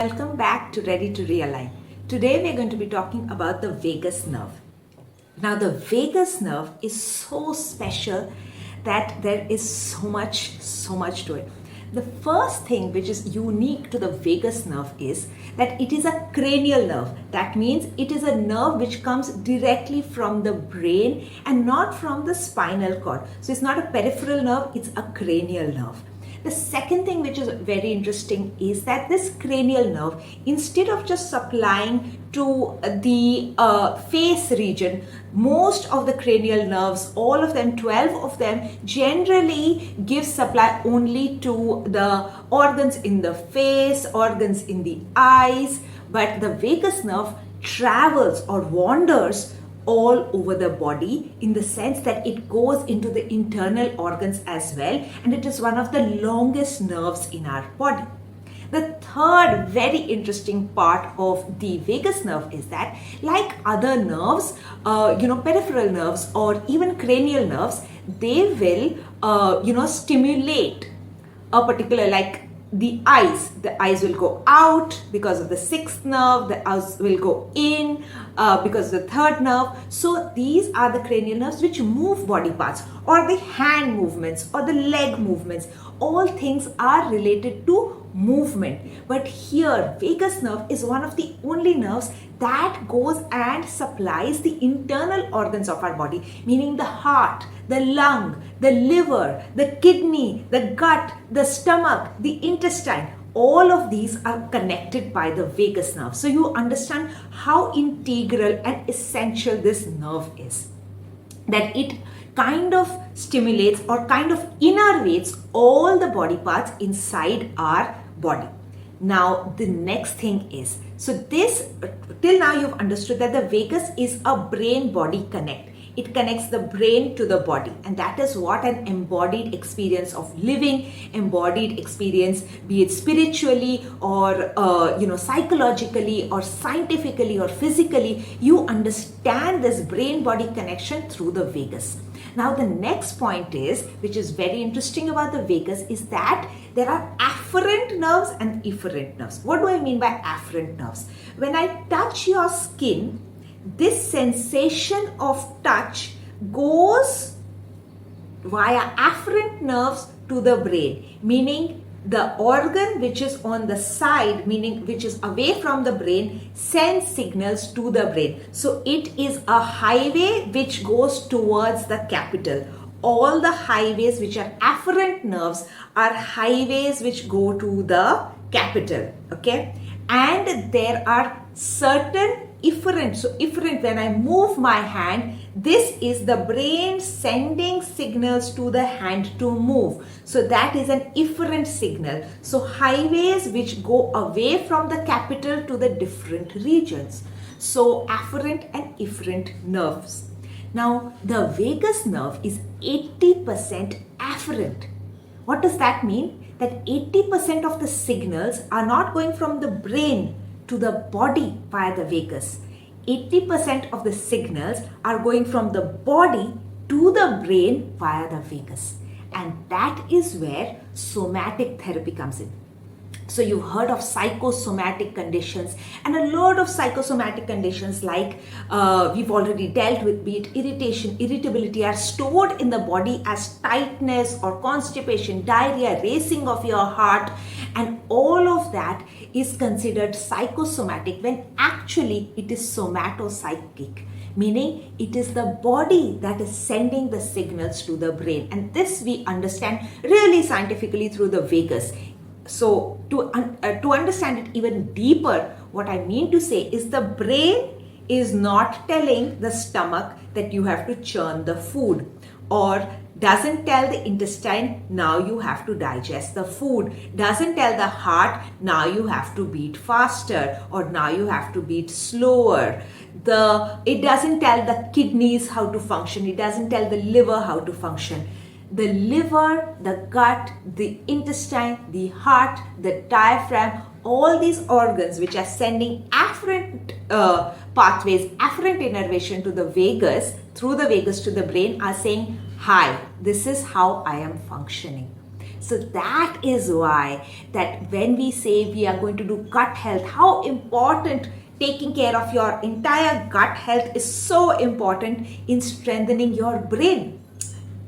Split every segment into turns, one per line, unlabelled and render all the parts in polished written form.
Welcome back to Ready to Realign. Today we're going to be talking about the vagus nerve. Now the vagus nerve is so special that there is so much to it. The first thing which is unique to the vagus nerve is that it is a cranial nerve. That means it is a nerve which comes directly from the brain and not from the spinal cord. So it's not a peripheral nerve, it's a cranial nerve. The second thing which is very interesting is that this cranial nerve, instead of just supplying to the face region, most of the cranial nerves, all of them, 12 of them, generally give supply only to the organs in the face, organs in the eyes, but the vagus nerve travels or wanders all over the body in the sense that it goes into the internal organs as well, and it is one of the longest nerves in our body. The third very interesting part of the vagus nerve is that, like other nerves, peripheral nerves or even cranial nerves, they will stimulate a particular, like the eyes will go out because of the sixth nerve, the eyes will go in because of the third nerve. So these are the cranial nerves which move body parts, or the hand movements or the leg movements. All things are related to movement. But here vagus nerve is one of the only nerves that goes and supplies the internal organs of our body, meaning the heart, the lung, the liver, the kidney, the gut, the stomach, the intestine. All of these are connected by the vagus nerve. So you understand how integral and essential this nerve is. That it kind of stimulates or kind of innervates all the body parts inside our body. Now the next thing is, so this, till now you've understood that the vagus is a brain-body connect. It connects the brain to the body, and that is what an embodied experience of living, embodied experience, be it spiritually or psychologically or scientifically or physically, you understand this brain-body connection through the vagus. Now the next point is, which is very interesting about the vagus, is that there are afferent nerves and efferent nerves. What do I mean by afferent nerves? When I touch your skin, this sensation of touch goes via afferent nerves to the brain, meaning the organ which is on the side, meaning which is away from the brain, sends signals to the brain. So it is a highway which goes towards the capital. All the highways which are afferent nerves are highways which go to the capital, okay? And there are certain efferent. So efferent, when I move my hand, this is the brain sending signals to the hand to move. So that is an efferent signal. So highways which go away from the capital to the different regions. So afferent and efferent nerves. Now the vagus nerve is 80% afferent. What does that mean? That 80% of the signals are not going from the brain to the body via the vagus. 80% of the signals are going from the body to the brain via the vagus. And that is where somatic therapy comes in. So you've heard of psychosomatic conditions, and a lot of psychosomatic conditions like we've already dealt with, be it irritation, irritability, are stored in the body as tightness or constipation, diarrhea, racing of your heart, and all of that is considered psychosomatic when actually it is somatopsychic, meaning it is the body that is sending the signals to the brain. And this we understand really scientifically through the vagus. So to understand it even deeper, what I mean to say is the brain is not telling the stomach that you have to churn the food, or doesn't tell the intestine, now you have to digest the food, doesn't tell the heart, now you have to beat faster, or now you have to beat slower. It doesn't tell the kidneys how to function, it doesn't tell the liver how to function. The liver, the gut, the intestine, the heart, the diaphragm, all these organs which are sending afferent pathways, afferent innervation to the vagus, through the vagus to the brain, are saying, hi, this is how I am functioning. So that is why that when we say we are going to do gut health, how important taking care of your entire gut health is so important in strengthening your brain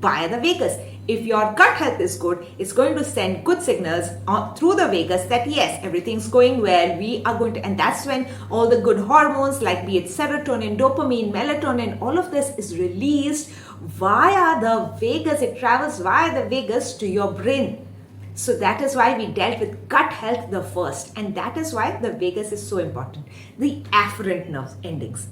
via the vagus. If your gut health is good, it's going to send good signals through the vagus that yes, everything's going well. We are going to, and that's when all the good hormones, like be it serotonin, dopamine, melatonin, all of this is released via the vagus. It travels via the vagus to your brain. So that is why we dealt with gut health the first, and that is why the vagus is so important. The afferent nerve endings.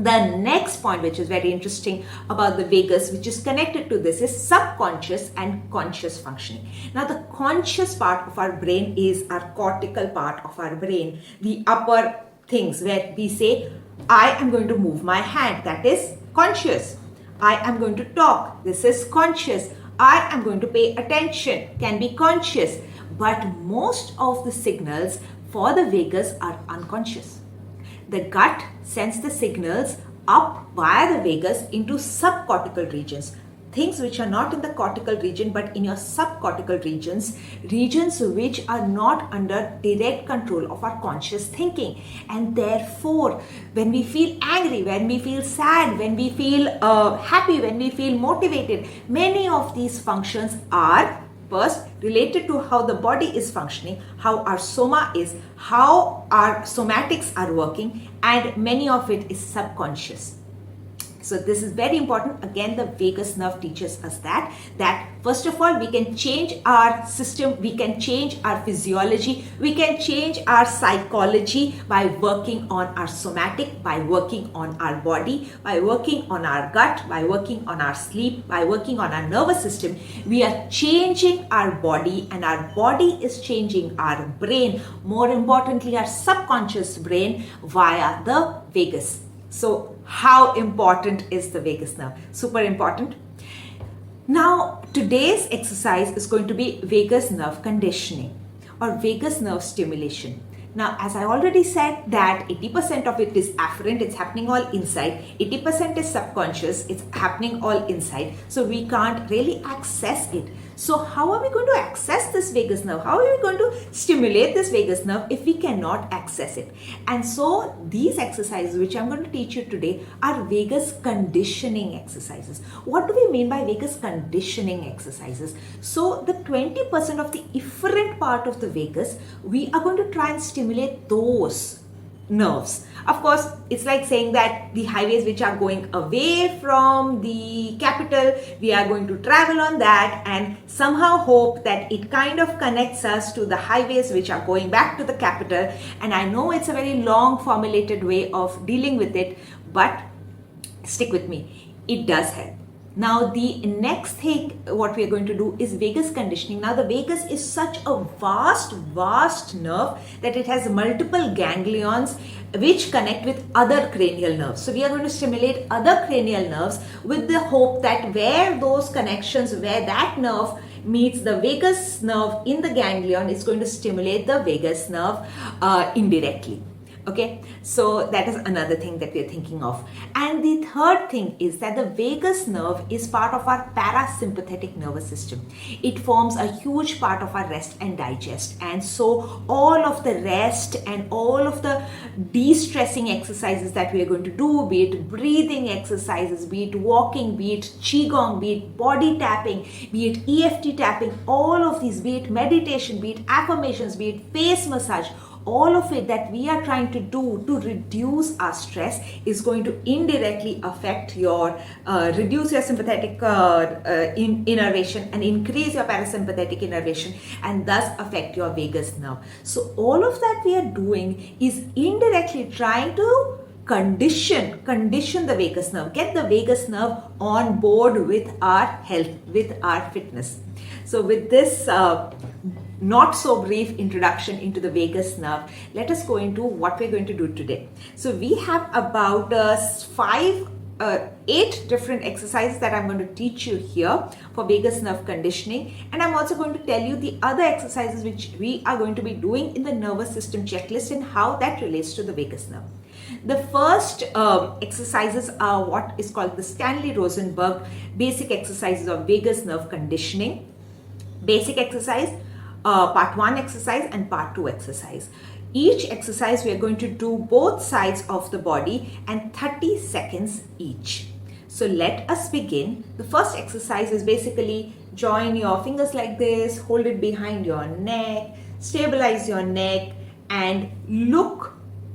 The next point, which is very interesting about the vagus, which is connected to this, is subconscious and conscious functioning. Now, the conscious part of our brain is our cortical part of our brain, the upper things where we say, I am going to move my hand, that is conscious. I am going to talk, this is conscious. I am going to pay attention, can be conscious. But most of the signals for the vagus are unconscious. The gut sends the signals up via the vagus into subcortical regions. Things which are not in the cortical region but in your subcortical regions which are not under direct control of our conscious thinking. And therefore, when we feel angry, when we feel sad, when we feel happy, when we feel motivated, many of these functions are first related to how the body is functioning, how our soma is, how our somatics are working, and many of it is subconscious. So this is very important. Again, the vagus nerve teaches us that first of all, we can change our system, we can change our physiology, we can change our psychology by working on our somatic, by working on our body, by working on our gut, by working on our sleep, by working on our nervous system. We are changing our body, and our body is changing our brain, more importantly our subconscious brain, via the vagus. So how important is the vagus nerve? Super important. Now, today's exercise is going to be vagus nerve conditioning or vagus nerve stimulation. Now, as I already said that 80% of it is afferent, it's happening all inside. 80% is subconscious, it's happening all inside. So we can't really access it. So how are we going to access this vagus nerve? How are we going to stimulate this vagus nerve if we cannot access it? And so these exercises which I'm going to teach you today are vagus conditioning exercises. What do we mean by vagus conditioning exercises? So the 20% of the efferent part of the vagus, we are going to try and stimulate those nerves. Of course, it's like saying that the highways which are going away from the capital, we are going to travel on that and somehow hope that it kind of connects us to the highways which are going back to the capital. And I know it's a very long formulated way of dealing with it, but stick with me, it does help. Now, the next thing what we are going to do is vagus conditioning. Now, the vagus is such a vast nerve that it has multiple ganglions which connect with other cranial nerves. So, we are going to stimulate other cranial nerves with the hope that where those connections, where that nerve meets the vagus nerve in the ganglion, is going to stimulate the vagus nerve indirectly. Okay, so that is another thing that we are thinking of. And the third thing is that the vagus nerve is part of our parasympathetic nervous system. It forms a huge part of our rest and digest. And so all of the rest and all of the de-stressing exercises that we are going to do, be it breathing exercises, be it walking, be it qigong, be it body tapping, be it EFT tapping, all of these, be it meditation, be it affirmations, be it face massage, all of it that we are trying to do to reduce our stress is going to indirectly affect your, reduce your sympathetic innervation and increase your parasympathetic innervation and thus affect your vagus nerve. So all of that we are doing is indirectly trying to condition the vagus nerve, get the vagus nerve on board with our health, with our fitness. So with this not so brief introduction into the vagus nerve, let us go into what we're going to do today. So we have about 8 different exercises that I'm going to teach you here for vagus nerve conditioning, and I'm also going to tell you the other exercises which we are going to be doing in the nervous system checklist and how that relates to the vagus nerve. The first exercises are what is called the Stanley Rosenberg basic exercises of vagus nerve conditioning. basic exercise, part 1 exercise and part 2 exercise. Each exercise we are going to do both sides of the body and 30 seconds each. So let us begin. The first exercise is basically join your fingers like this, hold it behind your neck, stabilize your neck and look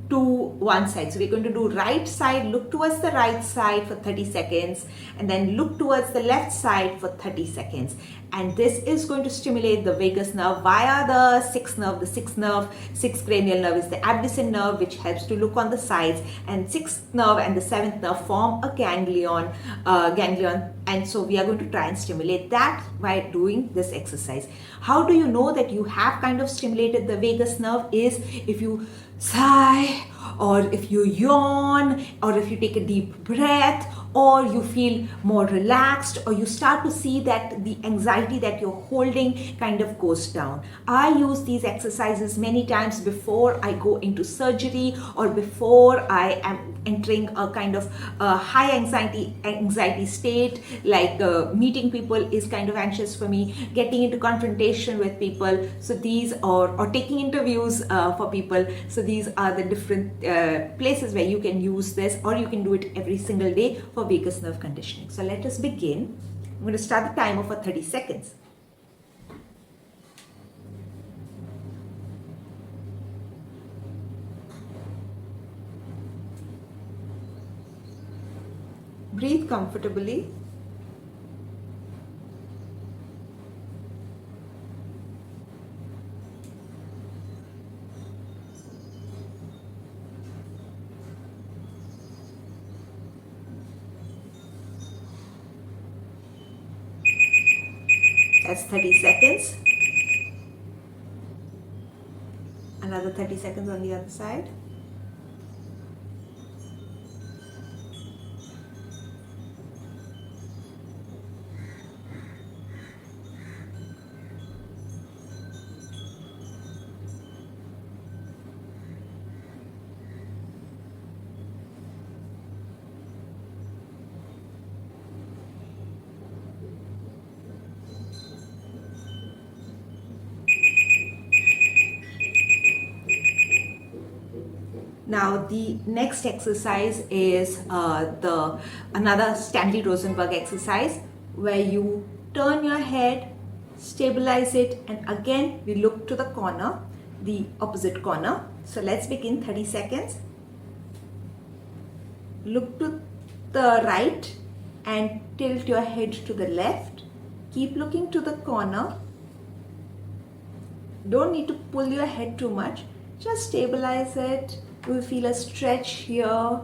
to one side. So we're going to do right side, look towards the right side for 30 seconds and then look towards the left side for 30 seconds. And this is going to stimulate the vagus nerve via the sixth nerve. The sixth cranial nerve is the abducens nerve, which helps to look on the sides, and sixth nerve and the seventh nerve form a ganglion. And so we are going to try and stimulate that by doing this exercise. How do you know that you have kind of stimulated the vagus nerve? Is if you sigh, or if you yawn, or if you take a deep breath, or you feel more relaxed, or you start to see that the anxiety that you're holding kind of goes down. I use these exercises many times before I go into surgery or before I am entering a kind of high anxiety state, like meeting people is kind of anxious for me, getting into confrontation with people, so these or taking interviews for people. So these are the different places where you can use this, or you can do it every single day for vagus nerve conditioning. So let us begin. I'm going to start the timer for 30 seconds. Breathe comfortably. That's 30 seconds. Another 30 seconds on the other side. Now the next exercise is another Stanley Rosenberg exercise, where you turn your head, stabilize it, and again we look to the corner, the opposite corner. So let's begin. 30 seconds. Look to the right and tilt your head to the left. Keep looking to the corner. Don't need to pull your head too much. Just stabilize it. You will feel a stretch here.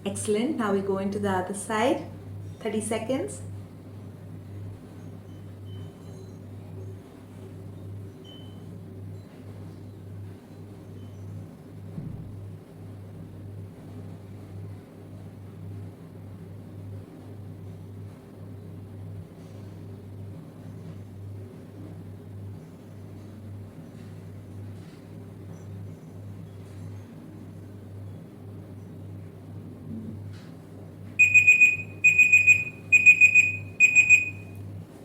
Excellent. Now we go into the other side. 30 seconds.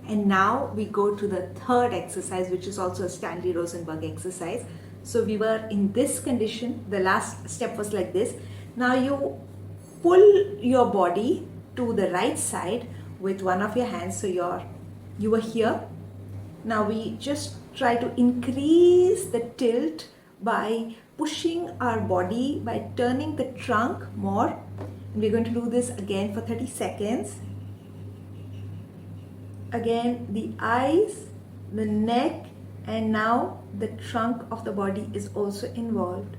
And now we go to the third exercise, which is also a Stanley Rosenberg exercise. So we were in this condition. The last step was like this. Now you pull your body to the right side with one of your hands. So you were here. Now we just try to increase the tilt by pushing our body, by turning the trunk more. And we're going to do this again for 30 seconds. Again, the eyes, the neck, and now the trunk of the body is also involved.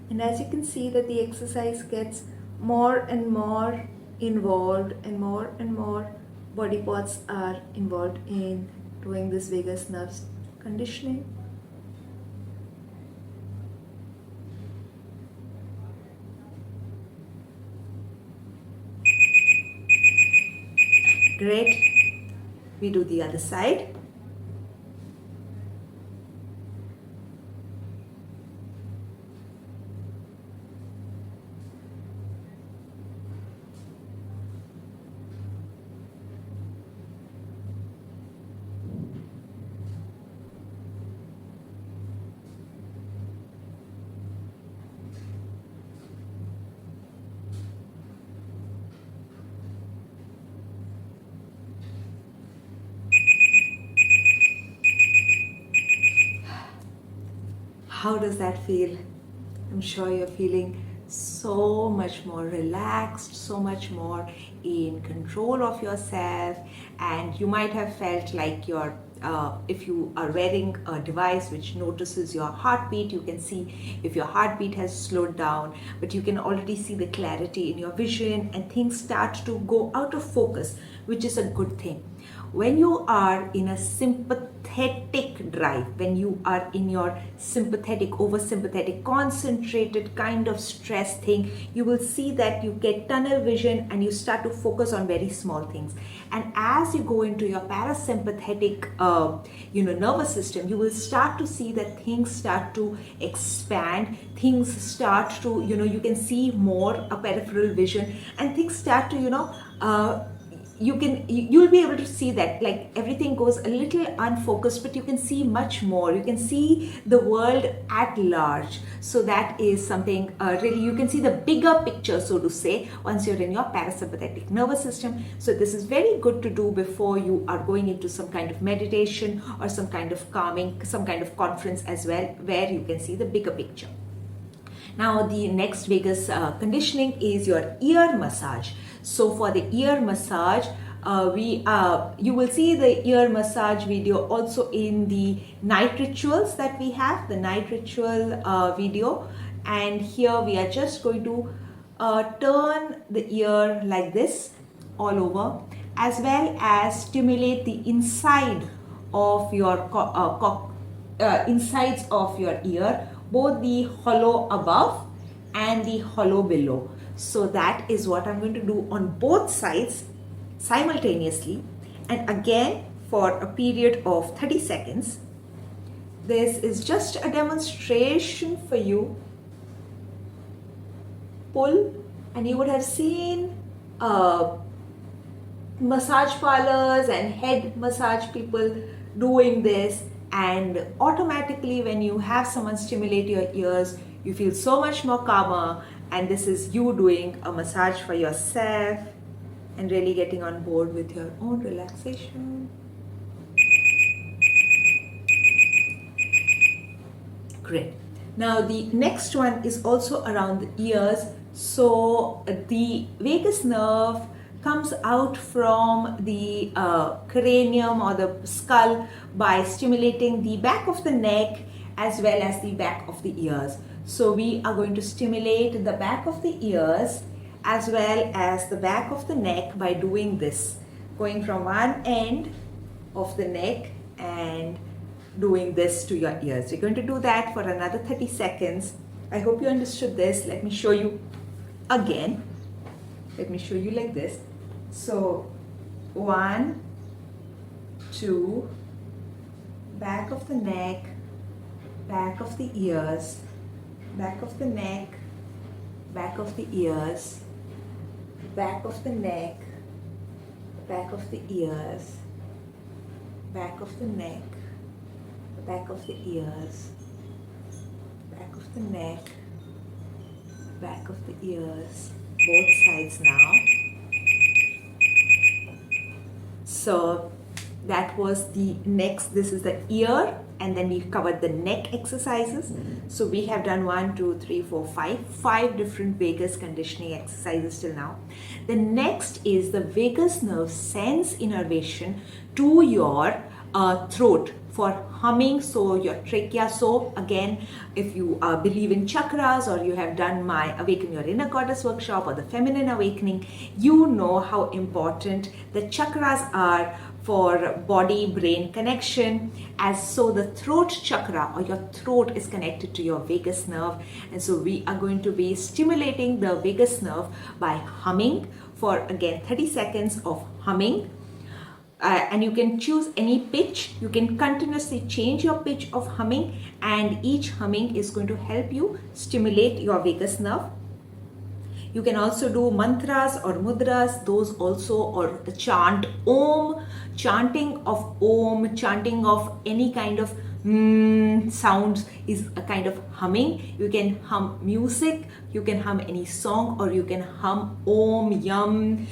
And as you can see that the exercise gets more and more involved, and more body parts are involved in doing this vagus nerve conditioning. Great. We do the other side. How does that feel? I'm sure you're feeling so much more relaxed, so much more in control of yourself, and you might have felt like if you are wearing a device which notices your heartbeat, you can see if your heartbeat has slowed down, but you can already see the clarity in your vision and things start to go out of focus, which is a good thing. When you are in a sympathetic drive, when you are in your sympathetic, oversympathetic, concentrated kind of stress thing, you will see that you get tunnel vision and you start to focus on very small things. And as you go into your parasympathetic nervous system, you will start to see that things start to expand, things start to, you can see more a peripheral vision, and things start to, you'll be able to see that like everything goes a little unfocused, but you can see much more. You can see the world at large. So that is something really, you can see the bigger picture, so to say, once you're in your parasympathetic nervous system. So this is very good to do before you are going into some kind of meditation or some kind of calming, some kind of conference as well, where you can see the bigger picture. Now the next vagus conditioning is your ear massage. So for the ear massage, you will see the ear massage video also in the night rituals that we have, the night ritual video. And here we are just going to turn the ear like this all over, as well as stimulate the inside of your insides of your ear, both the hollow above and the hollow below. So that is what I'm going to do on both sides simultaneously, and again for a period of 30 seconds. This is just a demonstration for you. Pull, and you would have seen massage parlors and head massage people doing this, and automatically when you have someone stimulate your ears, you feel so much more calmer. And this is you doing a massage for yourself and really getting on board with your own relaxation. Great. Now the next one is also around the ears. So the vagus nerve comes out from the cranium or the skull by stimulating the back of the neck as well as the back of the ears. So we are going to stimulate the back of the ears as well as the back of the neck by doing this, going from one end of the neck and doing this to your ears. We're going to do that for another 30 seconds. I hope you understood this. Let me show you again. Let me show you like this. So 1, 2, back of the neck, back of the ears, back of the neck, back of the ears, back of the neck, back of the ears, back of the neck, back of the ears, back of the neck, back of the ears, both sides now. So that was the next, this is the ear, and then we covered the neck exercises. So we have done 1, 2, 3, 4, 5 different vagus conditioning exercises till now. The next is the vagus nerve sends innervation to your throat for humming, so your trachea. So again, if you believe in chakras, or you have done my Awaken Your Inner Goddess workshop or the Feminine Awakening, you know how important the chakras are for body-brain connection. As so the throat chakra, or your throat, is connected to your vagus nerve, and so we are going to be stimulating the vagus nerve by humming for again 30 seconds of humming. And you can choose any pitch. You can continuously change your pitch of humming, and each humming is going to help you stimulate your vagus nerve. You can also do mantras or mudras, those also, or chant Om, chanting of Om, chanting of any kind of sounds is a kind of humming. You can hum music, you can hum any song, or you can hum Om, Yam.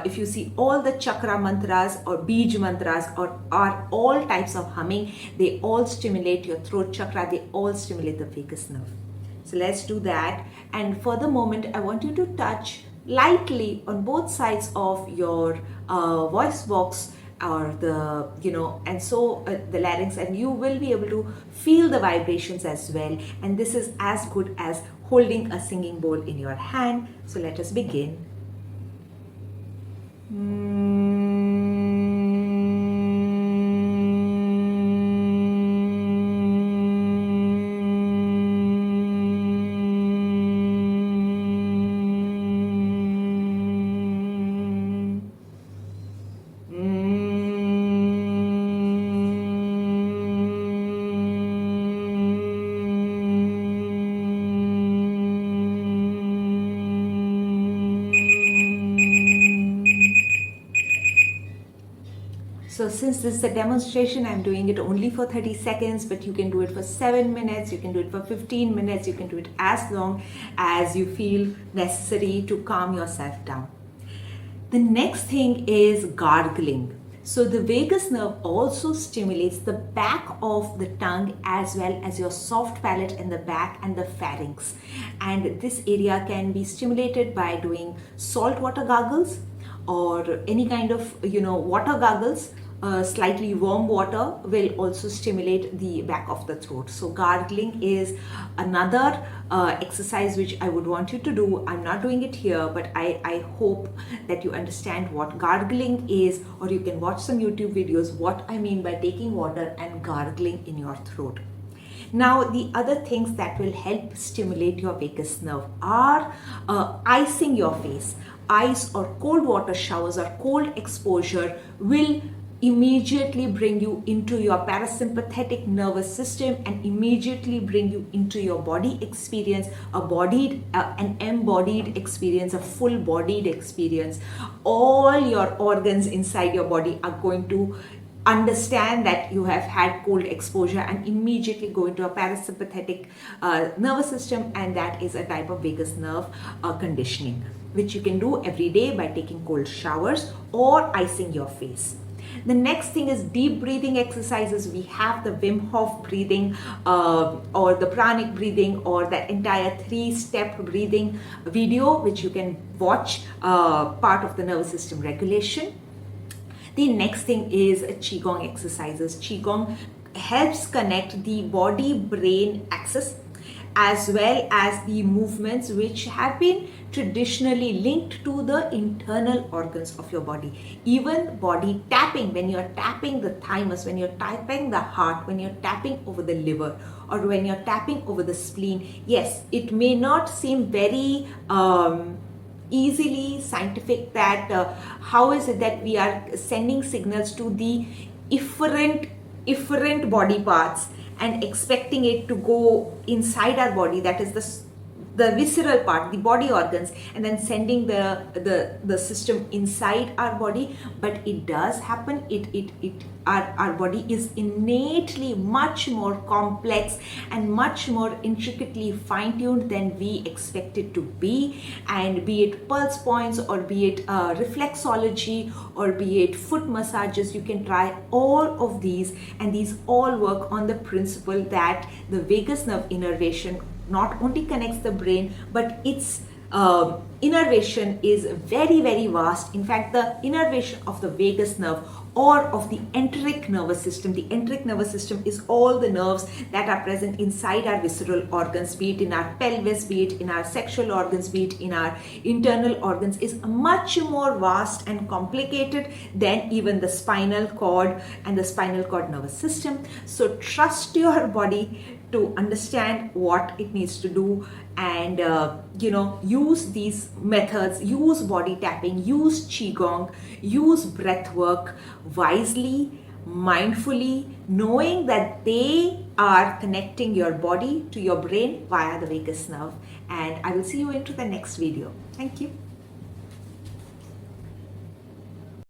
If you see all the chakra mantras or bij mantras or are all types of humming, they all stimulate your throat chakra, they all stimulate the vagus nerve. So let's do that. And for the moment, I want you to touch lightly on both sides of your voice box or the the larynx, and you will be able to feel the vibrations as well. And this is as good as holding a singing bowl in your hand. So let us begin. So since this is a demonstration, I'm doing it only for 30 seconds, but you can do it for 7 minutes, you can do it for 15 minutes, you can do it as long as you feel necessary to calm yourself down. The next thing is gargling. So the vagus nerve also stimulates the back of the tongue as well as your soft palate in the back and the pharynx. And this area can be stimulated by doing salt water gargles or any kind of water gargles. Slightly warm water will also stimulate the back of the throat. So gargling is another exercise which I would want you to do. I'm not doing it here, but I hope that you understand what gargling is, or you can watch some YouTube videos what I mean by taking water and gargling in your throat. Now, the other things that will help stimulate your vagus nerve are icing your face. Ice or cold water showers or cold exposure will immediately bring you into your parasympathetic nervous system and immediately bring you into your body experience, an embodied experience, a full bodied experience. All your organs inside your body are going to understand that you have had cold exposure and immediately go into a parasympathetic nervous system, and that is a type of vagus nerve conditioning, which you can do every day by taking cold showers or icing your face. The next thing is deep breathing exercises. We have the Wim Hof breathing or the pranic breathing or the entire 3-step breathing video, which you can watch, part of the nervous system regulation. The next thing is Qigong exercises. Qigong helps connect the body-brain axis as well as the movements which have been traditionally linked to the internal organs of your body. Even body tapping, when you're tapping the thymus, when you're tapping the heart, when you're tapping over the liver, or when you're tapping over the spleen, yes, it may not seem very easily scientific that how is it that we are sending signals to the efferent body parts and expecting it to go inside our body, that is the visceral part, the body organs, and then sending the system inside our body. But it does happen. Our body is innately much more complex and much more intricately fine-tuned than we expect it to be. And be it pulse points or be it reflexology or be it foot massages, you can try all of these, and these all work on the principle that the vagus nerve innervation not only connects the brain, but its innervation is very, very vast. In fact, the innervation of the vagus nerve or of the enteric nervous system. The enteric nervous system is all the nerves that are present inside our visceral organs, be it in our pelvis, be it in our sexual organs, be it in our internal organs, is much more vast and complicated than even the spinal cord and the spinal cord nervous system. So trust your body to understand what it needs to do, and use these methods, use body tapping, use qigong, use breath work wisely, mindfully, knowing that they are connecting your body to your brain via the vagus nerve. And I will see you into the next video. Thank you.